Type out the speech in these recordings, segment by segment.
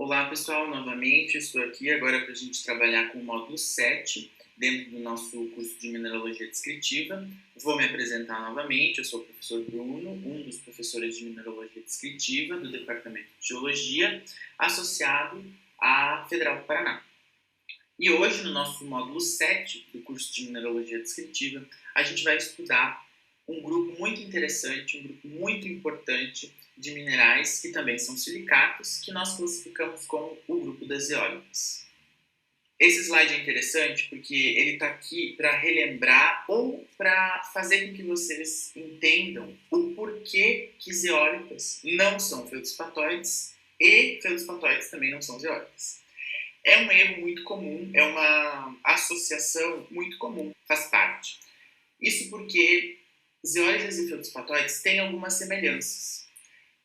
Olá pessoal, novamente estou aqui agora para a gente trabalhar com o módulo 7 dentro do nosso curso de Mineralogia Descritiva. Vou me apresentar novamente, eu sou o professor Bruno, um dos professores de Mineralogia Descritiva do Departamento de Geologia, associado à Federal do Paraná. E hoje, no nosso módulo 7 do curso de Mineralogia Descritiva, a gente vai estudar um grupo muito interessante, um grupo muito importante de minerais que também são silicatos, que nós classificamos como o grupo das zeólitas. Esse slide é interessante porque ele está aqui para relembrar ou para fazer com que vocês entendam o porquê que zeólitas não são feldspatóides e feldspatóides também não são zeólitas. É um erro muito comum, é uma associação muito comum, faz parte. Isso porque zeólitas e feldspatóides têm algumas semelhanças.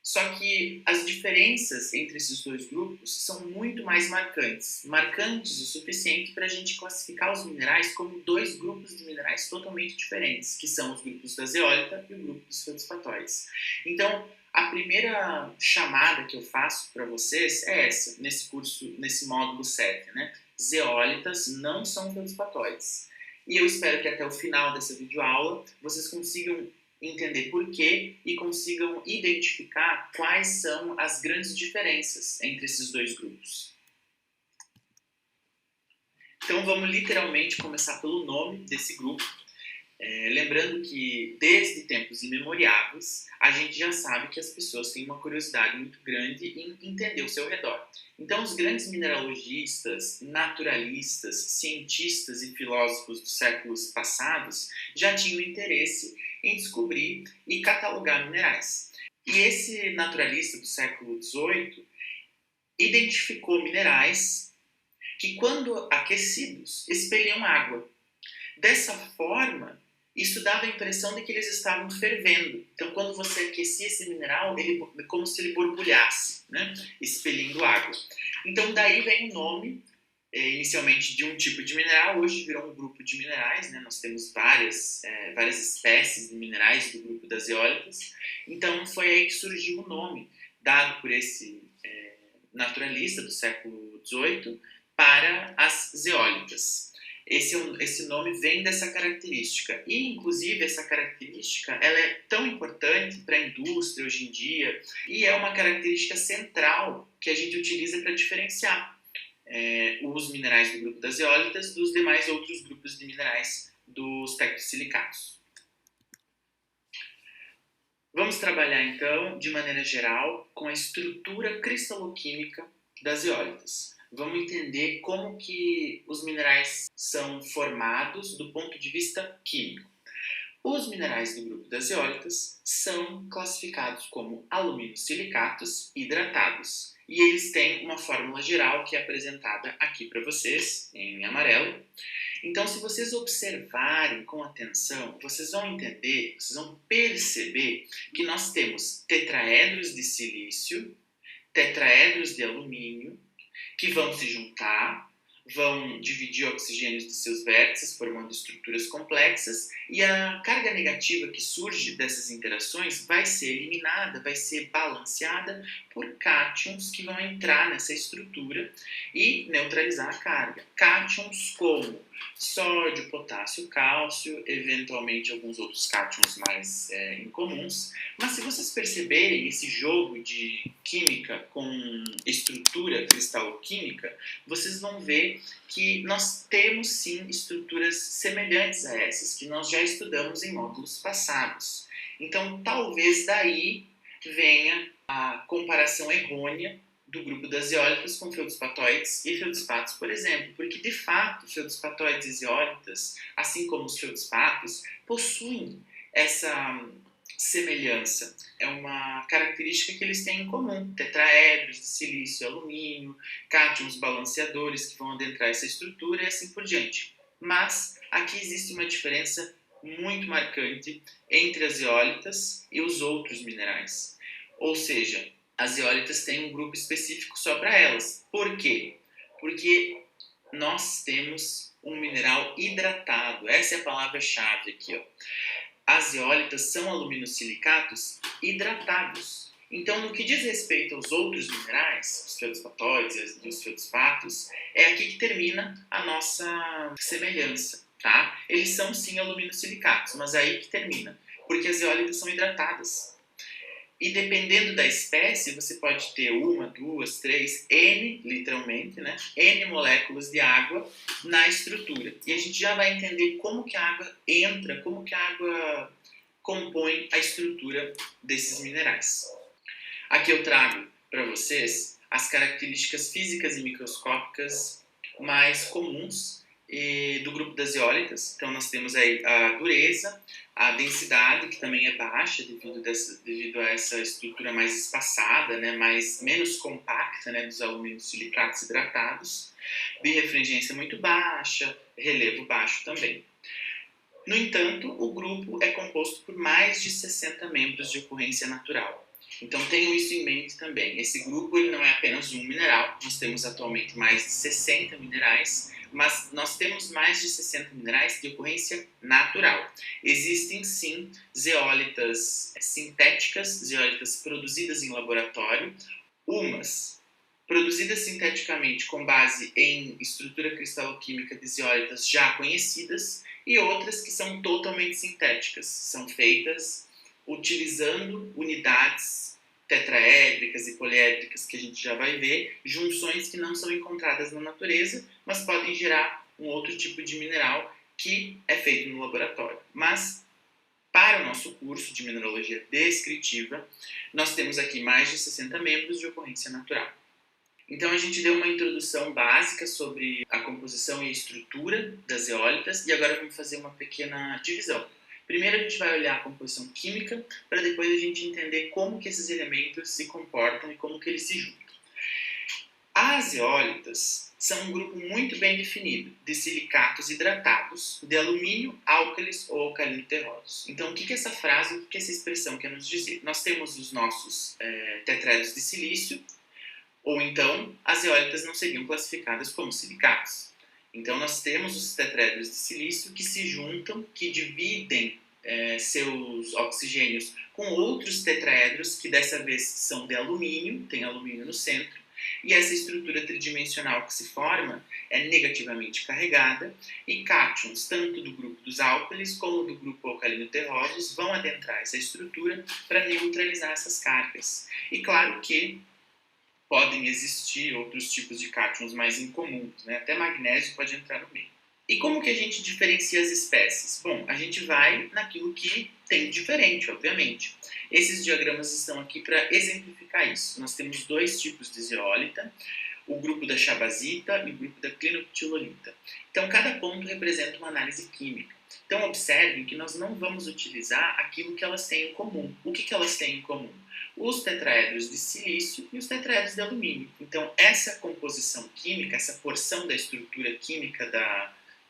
Só que as diferenças entre esses dois grupos são muito mais marcantes. Marcantes o suficiente para a gente classificar os minerais como dois grupos de minerais totalmente diferentes, que são os grupos da zeólita e o grupo dos feldspatóides. Então, a primeira chamada que eu faço para vocês é essa, nesse curso, nesse módulo 7, né? Zeólitas não são feldspatóides. E eu espero que até o final dessa videoaula vocês consigam entender por quê e consigam identificar quais são as grandes diferenças entre esses dois grupos. Então vamos literalmente começar pelo nome desse grupo. Lembrando que desde tempos imemoriáveis a gente já sabe que as pessoas têm uma curiosidade muito grande em entender o seu redor. Então os grandes mineralogistas, naturalistas, cientistas e filósofos dos séculos passados já tinham interesse em descobrir e catalogar minerais. E esse naturalista do século XVIII identificou minerais que, quando aquecidos, expeliam água. Dessa forma, isso dava a impressão de que eles estavam fervendo. Então, quando você aquecia esse mineral, é como se ele borbulhasse, né? Expelindo água. Então, daí vem o nome, inicialmente de um tipo de mineral, hoje virou um grupo de minerais, né? Nós temos várias espécies de minerais do grupo das zeólitas. Então, foi aí que surgiu o nome dado por esse naturalista do século XVIII para as zeólitas. Esse nome vem dessa característica. E, inclusive, essa característica ela é tão importante para a indústria hoje em dia e é uma característica central que a gente utiliza para diferenciar os minerais do grupo das zeólitas dos demais outros grupos de minerais dos tectosilicatos. Vamos trabalhar, então, de maneira geral, com a estrutura cristaloquímica das zeólitas. Vamos entender como que os minerais são formados do ponto de vista químico. Os minerais do grupo das zeólitas são classificados como aluminosilicatos hidratados. E eles têm uma fórmula geral que é apresentada aqui para vocês, em amarelo. Então, se vocês observarem com atenção, vocês vão entender, vocês vão perceber que nós temos tetraedros de silício, tetraedros de alumínio, que vão se juntar, vão dividir oxigênios de seus vértices, formando estruturas complexas, e a carga negativa que surge dessas interações vai ser eliminada, vai ser balanceada por cátions que vão entrar nessa estrutura e neutralizar a carga. Cátions como sódio, potássio, cálcio, eventualmente alguns outros cátions mais incomuns. Mas se vocês perceberem esse jogo de química com estrutura cristaloquímica, vocês vão ver que nós temos sim estruturas semelhantes a essas, que nós já estudamos em módulos passados. Então, talvez daí venha a comparação errônea do grupo das zeólitas com feldspatóides e feldspatos, por exemplo, porque de fato feldspatóides e zeólitas, assim como os feldspatos, possuem essa semelhança. É uma característica que eles têm em comum: tetraedros de silício e alumínio, cátions balanceadores que vão adentrar essa estrutura e assim por diante. Mas aqui existe uma diferença muito marcante entre as zeólitas e os outros minerais. Ou seja, as zeólitas têm um grupo específico só para elas. Por quê? Porque nós temos um mineral hidratado. Essa é a palavra-chave aqui, ó. As zeólitas são aluminosilicatos hidratados. Então, no que diz respeito aos outros minerais, os feldspatóides e os feldspatos, é aqui que termina a nossa semelhança, tá? Eles são sim aluminosilicatos, mas é aí que termina, porque as zeólitas são hidratadas. E dependendo da espécie, você pode ter uma, duas, três, N, literalmente, né? N moléculas de água na estrutura. E a gente já vai entender como que a água entra, como que a água compõe a estrutura desses minerais. Aqui eu trago para vocês as características físicas e microscópicas mais comuns do grupo das zeólitas. Então nós temos aí a dureza, a densidade, que também é baixa devido a essa estrutura mais espaçada, né, menos compacta, né, dos aluminosilicatos hidratados, birrefringência muito baixa, relevo baixo também. No entanto, o grupo é composto por mais de 60 membros de ocorrência natural. Então tenham isso em mente também. Esse grupo ele não é apenas um mineral, nós temos atualmente mais de 60 minerais, mas nós temos mais de 60 minerais de ocorrência natural. Existem sim zeólitas sintéticas, zeólitas produzidas em laboratório, umas produzidas sinteticamente com base em estrutura cristaloquímica de zeólitas já conhecidas e outras que são totalmente sintéticas, são feitas utilizando unidades tetraédricas e poliédricas que a gente já vai ver, junções que não são encontradas na natureza, mas podem gerar um outro tipo de mineral que é feito no laboratório. Mas, para o nosso curso de mineralogia descritiva, nós temos aqui mais de 60 membros de ocorrência natural. Então a gente deu uma introdução básica sobre a composição e a estrutura das zeólitas e agora vamos fazer uma pequena divisão. Primeiro a gente vai olhar a composição química, para depois a gente entender como que esses elementos se comportam e como que eles se juntam. As zeólitas são um grupo muito bem definido de silicatos hidratados de alumínio, álcalis ou alcalino-terrosos. Então o que essa frase, o que essa expressão quer nos dizer? Nós temos os nossos tetrédos de silício, ou então as zeólitas não seriam classificadas como silicatos. Então nós temos os tetrédros de silício que se juntam, que dividem seus oxigênios com outros tetraedros que dessa vez são de alumínio, tem alumínio no centro, e essa estrutura tridimensional que se forma é negativamente carregada e cátions, tanto do grupo dos álcalis como do grupo alcalino-terrosos, vão adentrar essa estrutura para neutralizar essas cargas. E claro que podem existir outros tipos de cátions mais incomuns, né? Até magnésio pode entrar no meio. E como que a gente diferencia as espécies? Bom, a gente vai naquilo que tem diferente, obviamente. Esses diagramas estão aqui para exemplificar isso. Nós temos dois tipos de zeólita, o grupo da chabazita e o grupo da clinoptilolita. Então, cada ponto representa uma análise química. Então, observem que nós não vamos utilizar aquilo que elas têm em comum. O que elas têm em comum? Os tetraedros de silício e os tetraedros de alumínio. Então, essa composição química, essa porção da estrutura química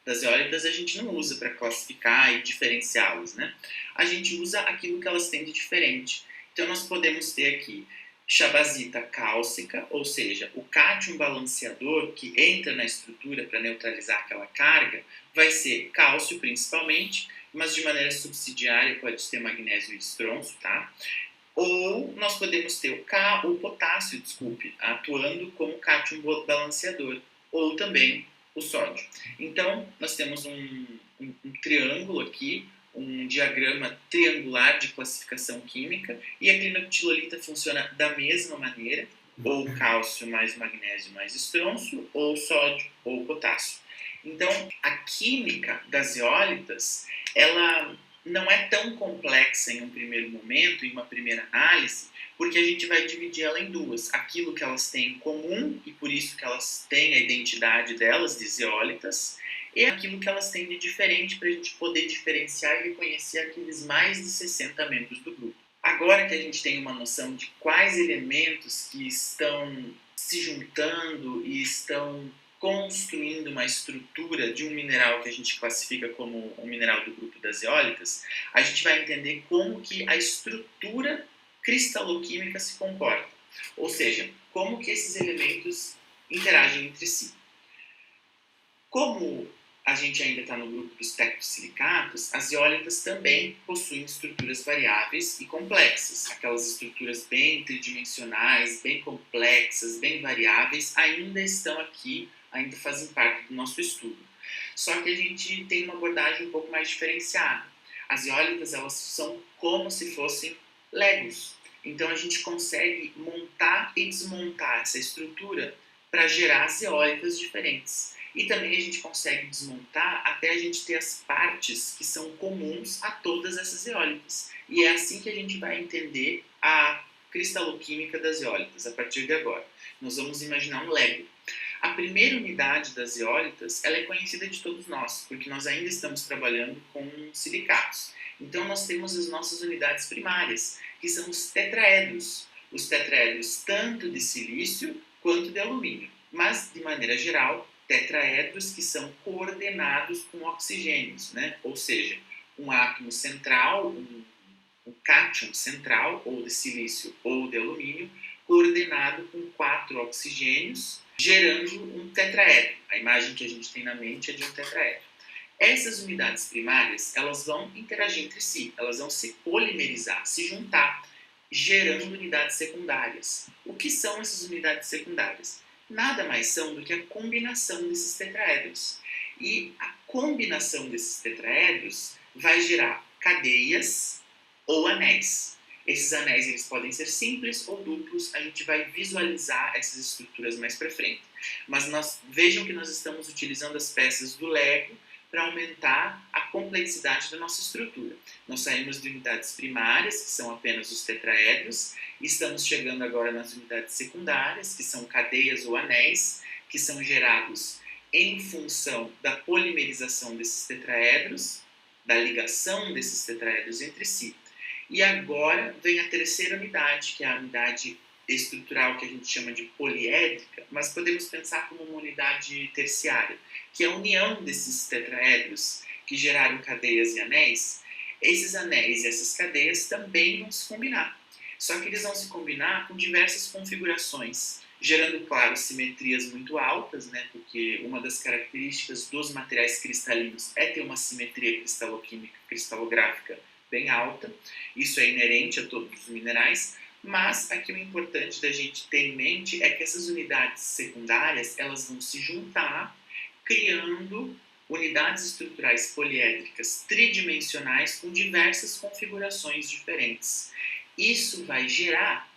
das zeólitas, a gente não usa para classificar e diferenciá-las, né? A gente usa aquilo que elas têm de diferente. Então, nós podemos ter aqui chabazita cálcica, ou seja, o cátion balanceador que entra na estrutura para neutralizar aquela carga, vai ser cálcio principalmente, mas de maneira subsidiária pode ter magnésio e estronço, tá? Ou nós podemos ter o potássio, atuando como cátion balanceador, ou também o sódio. Então, nós temos um triângulo aqui, um diagrama triangular de classificação química, e a clinoptilolita funciona da mesma maneira, ou cálcio mais magnésio mais estronço, ou sódio ou potássio. Então, a química das zeólitas, ela não é tão complexa em um primeiro momento, em uma primeira análise, porque a gente vai dividir ela em duas. Aquilo que elas têm em comum, e por isso que elas têm a identidade delas de zeólitas, e aquilo que elas têm de diferente para a gente poder diferenciar e reconhecer aqueles mais de 60 membros do grupo. Agora que a gente tem uma noção de quais elementos que estão se juntando e estão construindo uma estrutura de um mineral que a gente classifica como um mineral do grupo das zeólitas, a gente vai entender como que a estrutura cristaloquímica se comporta. Ou seja, como que esses elementos interagem entre si. Como a gente ainda está no grupo dos tectosilicatos, as zeólitas também possuem estruturas variáveis e complexas. Aquelas estruturas bem tridimensionais, bem complexas, bem variáveis, ainda estão aqui, ainda fazem parte do nosso estudo. Só que a gente tem uma abordagem um pouco mais diferenciada. As zeólitas, elas são como se fossem Legos. Então a gente consegue montar e desmontar essa estrutura para gerar zeólitas diferentes. E também a gente consegue desmontar até a gente ter as partes que são comuns a todas essas zeólitas. E é assim que a gente vai entender a cristaloquímica das zeólitas a partir de agora. Nós vamos imaginar um Lego. A primeira unidade das zeólitas, ela é conhecida de todos nós, porque nós ainda estamos trabalhando com silicatos. Então nós temos as nossas unidades primárias, que são os tetraedros. Os tetraedros tanto de silício quanto de alumínio. Mas, de maneira geral, tetraedros que são coordenados com oxigênios, né? Ou seja, um átomo central, um cátion central, ou de silício ou de alumínio, coordenado com 4 oxigênios, gerando um tetraedro. A imagem que a gente tem na mente é de um tetraedro. Essas unidades primárias, elas vão interagir entre si, elas vão se polimerizar, se juntar, gerando unidades secundárias. O que são essas unidades secundárias? Nada mais são do que a combinação desses tetraedros. E a combinação desses tetraedros vai gerar cadeias ou anéis. Esses anéis eles podem ser simples ou duplos, a gente vai visualizar essas estruturas mais para frente. Mas vejam que nós estamos utilizando as peças do Lego para aumentar a complexidade da nossa estrutura. Nós saímos de unidades primárias, que são apenas os tetraedros, e estamos chegando agora nas unidades secundárias, que são cadeias ou anéis, que são gerados em função da polimerização desses tetraedros, da ligação desses tetraedros entre si. E agora vem a terceira unidade, que é a unidade estrutural que a gente chama de poliédrica, mas podemos pensar como uma unidade terciária, que é a união desses tetraedros que geraram cadeias e anéis. Esses anéis e essas cadeias também vão se combinar. Só que eles vão se combinar com diversas configurações, gerando, claro, simetrias muito altas, né? Porque uma das características dos materiais cristalinos é ter uma simetria cristaloquímica, cristalográfica bem alta. Isso é inerente a todos os minerais. Mas aqui o importante da gente ter em mente é que essas unidades secundárias elas vão se juntar, criando unidades estruturais poliédricas tridimensionais com diversas configurações diferentes. Isso vai gerar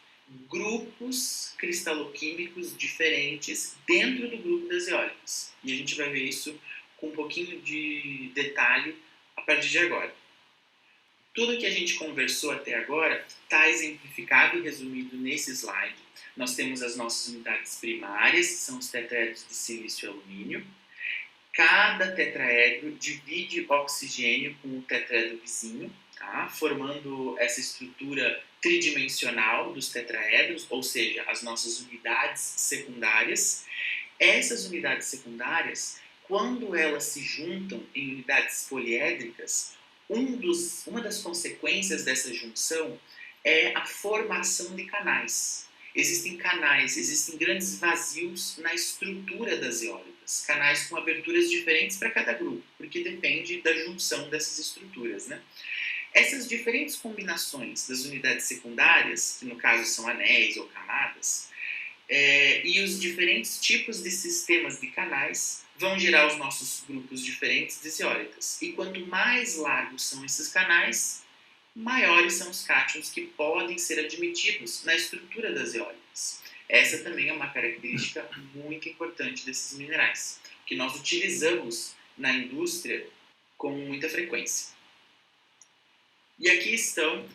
grupos cristaloquímicos diferentes dentro do grupo das zeólitas. E a gente vai ver isso com um pouquinho de detalhe a partir de agora. Tudo que a gente conversou até agora está exemplificado e resumido nesse slide. Nós temos as nossas unidades primárias, que são os tetraedros de silício e alumínio. Cada tetraedro divide oxigênio com o tetraedro vizinho, tá? Formando essa estrutura tridimensional dos tetraedros, ou seja, as nossas unidades secundárias. Essas unidades secundárias, quando elas se juntam em unidades poliédricas, uma das consequências dessa junção é a formação de canais. Existem canais, existem grandes vazios na estrutura das zeólitas, canais com aberturas diferentes para cada grupo, porque depende da junção dessas estruturas, né? Essas diferentes combinações das unidades secundárias, que no caso são anéis ou camadas, e os diferentes tipos de sistemas de canais vão gerar os nossos grupos diferentes de zeólitas. E quanto mais largos são esses canais, maiores são os cátions que podem ser admitidos na estrutura das zeólitas. Essa também é uma característica muito importante desses minerais, que nós utilizamos na indústria com muita frequência. E aqui estão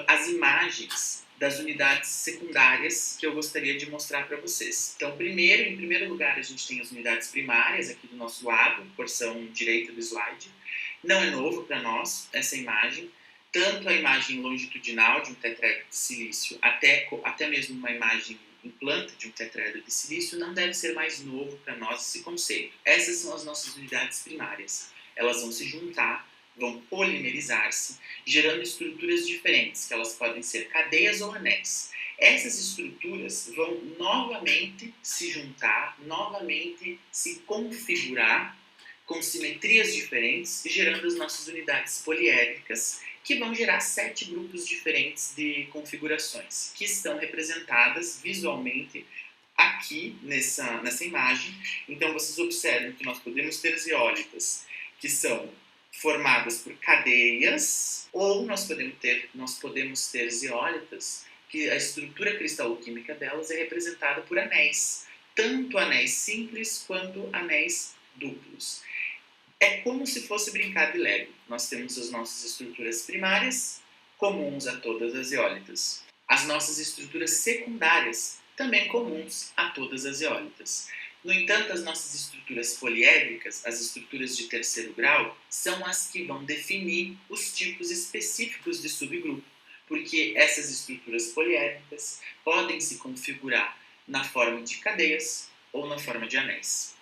as imagens das unidades secundárias que eu gostaria de mostrar para vocês. Então, em primeiro lugar, a gente tem as unidades primárias aqui do nosso lado, porção direita do slide. Não é novo para nós essa imagem, tanto a imagem longitudinal de um tetraedro de silício, até mesmo uma imagem em planta de um tetraedro de silício, não deve ser mais novo para nós esse conceito. Essas são as nossas unidades primárias. Elas vão se juntar, vão polimerizar-se, gerando estruturas diferentes, que elas podem ser cadeias ou anéis. Essas estruturas vão novamente se juntar, novamente se configurar com simetrias diferentes, gerando as nossas unidades poliédricas, que vão gerar 7 grupos diferentes de configurações, que estão representadas visualmente aqui nessa imagem. Então, vocês observam que nós podemos ter zeólitas que são formadas por cadeias, ou nós podemos ter zeólitas que a estrutura cristaloquímica delas é representada por anéis, tanto anéis simples quanto anéis duplos. É como se fosse brincar de Lego. Nós temos as nossas estruturas primárias, comuns a todas as zeólitas. As nossas estruturas secundárias, também comuns a todas as zeólitas. No entanto, as nossas estruturas poliédricas, as estruturas de terceiro grau, são as que vão definir os tipos específicos de subgrupo, porque essas estruturas poliédricas podem se configurar na forma de cadeias ou na forma de anéis.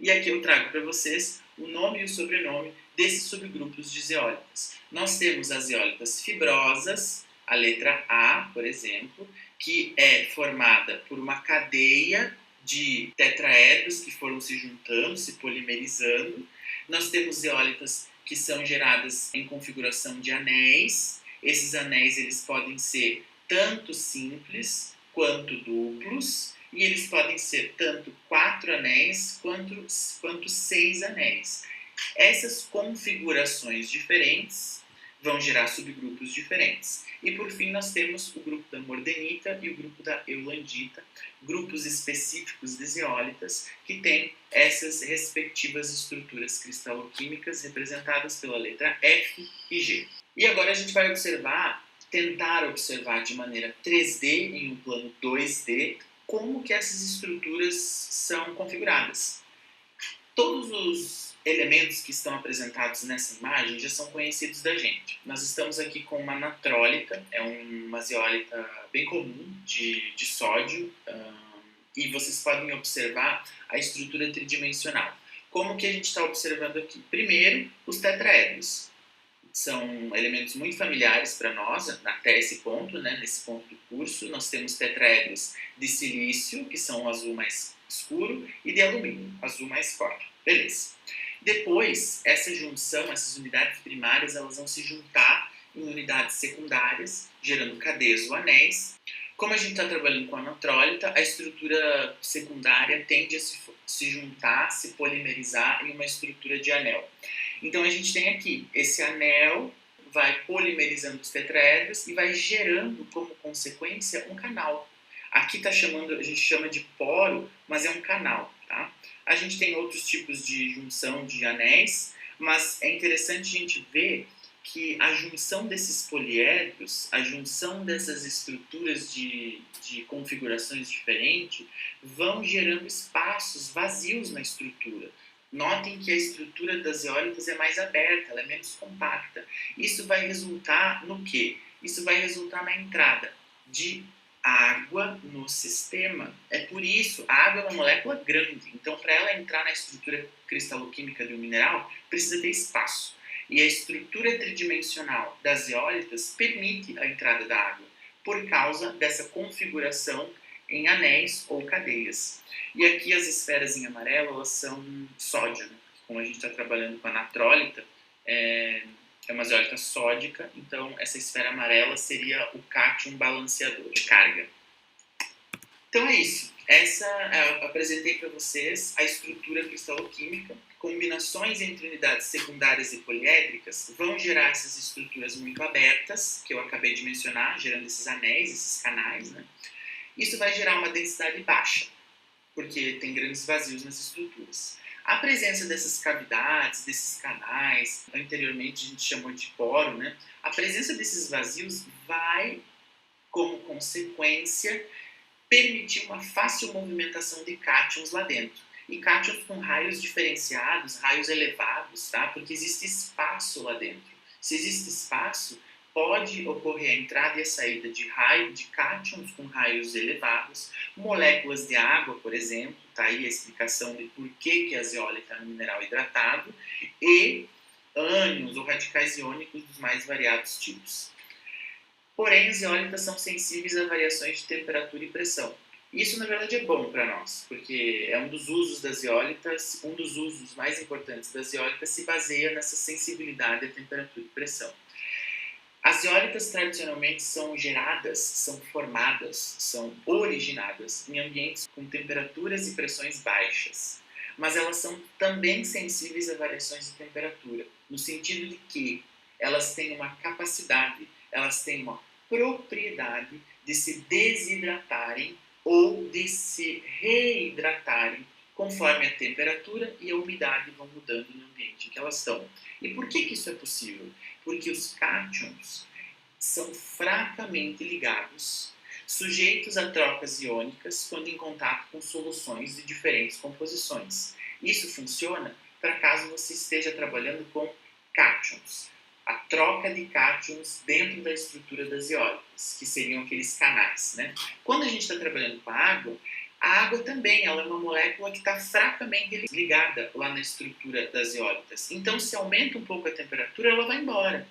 E aqui eu trago para vocês o nome e o sobrenome desses subgrupos de zeólitas. Nós temos as zeólitas fibrosas, a letra A, por exemplo, que é formada por uma cadeia de tetraedros que foram se juntando, se polimerizando. Nós temos zeólitas que são geradas em configuração de anéis. Esses anéis eles podem ser tanto simples quanto duplos, e eles podem ser tanto 4 anéis quanto 6 anéis. Essas configurações diferentes vão gerar subgrupos diferentes. E por fim nós temos o grupo da mordenita e o grupo da eulandita, grupos específicos de zeólitas que têm essas respectivas estruturas cristaloquímicas representadas pela letra F e G. E agora a gente vai tentar observar de maneira 3D em um plano 2D como que essas estruturas são configuradas. Todos os elementos que estão apresentados nessa imagem já são conhecidos da gente. Nós estamos aqui com uma natrólita, é uma zeólita bem comum de sódio, e vocês podem observar a estrutura tridimensional. Como que a gente está observando aqui? Primeiro, os tetraedros. São elementos muito familiares para nós, até esse ponto, né? Nesse ponto do curso. Nós temos tetraedros de silício, que são o azul mais escuro, e de alumínio, azul mais claro. Beleza. Depois, essa junção, essas unidades primárias, elas vão se juntar em unidades secundárias, gerando cadeias ou anéis. Como a gente está trabalhando com a natrólita, a estrutura secundária tende a se juntar, se polimerizar em uma estrutura de anel. Então a gente tem aqui, esse anel vai polimerizando os tetraedros e vai gerando como consequência um canal. Aqui a gente chama de poro, mas é um canal, tá? A gente tem outros tipos de junção de anéis, mas é interessante a gente ver que a junção desses poliedros, a junção dessas estruturas de configurações diferentes, vão gerando espaços vazios na estrutura. Notem que a estrutura das zeólitas é mais aberta, ela é menos compacta. Isso vai resultar no quê? Isso vai resultar na entrada de água no sistema. É por isso, a água é uma molécula grande, então para ela entrar na estrutura cristaloquímica de um mineral, precisa ter espaço. E a estrutura tridimensional das zeólitas permite a entrada da água, por causa dessa configuração em anéis ou cadeias. E aqui as esferas em amarelo, elas são sódio, né? Como a gente está trabalhando com a natrólita, é uma zeólita sódica, então essa esfera amarela seria o cátion balanceador de carga. Então é isso. Apresentei para vocês a estrutura cristaloquímica. Combinações entre unidades secundárias e poliédricas vão gerar essas estruturas muito abertas, que eu acabei de mencionar, gerando esses anéis, esses canais, né? Isso vai gerar uma densidade baixa, porque tem grandes vazios nas estruturas. A presença dessas cavidades, desses canais, anteriormente a gente chamou de poro, né? A presença desses vazios vai, como consequência, permitir uma fácil movimentação de cátions lá dentro. E cátions com raios diferenciados, raios elevados, tá? Porque existe espaço lá dentro. Se existe espaço, pode ocorrer a entrada e a saída de cátions com raios elevados, moléculas de água, por exemplo, tá aí a explicação de por que a zeólita é um mineral hidratado, e ânions ou radicais iônicos dos mais variados tipos. Porém, as zeólitas são sensíveis a variações de temperatura e pressão. Isso, na verdade, é bom para nós, porque é um dos usos das zeólitas, um dos usos mais importantes das zeólitas se baseia nessa sensibilidade à temperatura e pressão. As zeólitas tradicionalmente são geradas, são formadas, são originadas em ambientes com temperaturas e pressões baixas, mas elas são também sensíveis a variações de temperatura, no sentido de que elas têm uma capacidade, elas têm uma propriedade de se desidratarem ou de se reidratarem conforme a temperatura e a umidade vão mudando no ambiente em que elas estão. E por que isso é possível? Porque os cátions são fracamente ligados, sujeitos a trocas iônicas quando em contato com soluções de diferentes composições. Isso funciona para caso você esteja trabalhando com cátions, a troca de cátions dentro da estrutura das zeólitas, que seriam aqueles canais, né? Quando a gente está trabalhando com a água também ela é uma molécula que está fracamente ligada lá na estrutura das zeólitas. Então, se aumenta um pouco a temperatura, ela vai embora.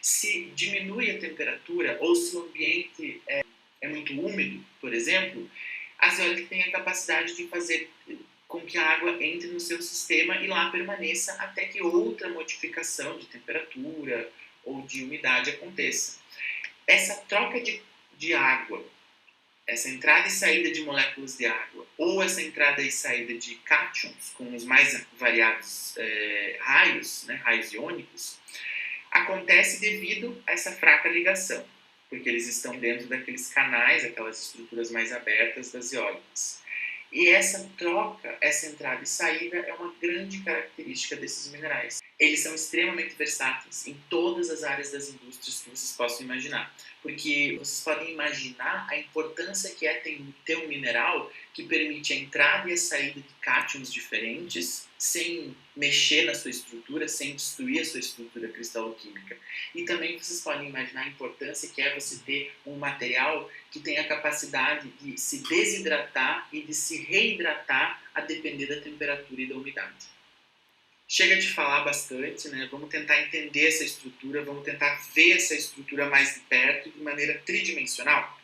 Se diminui a temperatura ou se o ambiente é muito úmido, por exemplo, a zeólita tem a capacidade de fazer com que a água entre no seu sistema e lá permaneça até que outra modificação de temperatura ou de umidade aconteça. Essa troca de água, essa entrada e saída de moléculas de água, ou essa entrada e saída de cátions, com os mais variados raios, né, raios iônicos, acontece devido a essa fraca ligação, porque eles estão dentro daqueles canais, aquelas estruturas mais abertas das zeólitas. E essa troca, essa entrada e saída é uma grande característica desses minerais. Eles são extremamente versáteis em todas as áreas das indústrias que vocês possam imaginar. Porque vocês podem imaginar a importância que é ter um mineral que permite a entrada e a saída de cátions diferentes sem mexer na sua estrutura, sem destruir a sua estrutura cristaloquímica. E também vocês podem imaginar a importância que é você ter um material que tem a capacidade de se desidratar e de se reidratar a depender da temperatura e da umidade. Chega de falar bastante, né? Vamos tentar entender essa estrutura, vamos tentar ver essa estrutura mais de perto de maneira tridimensional.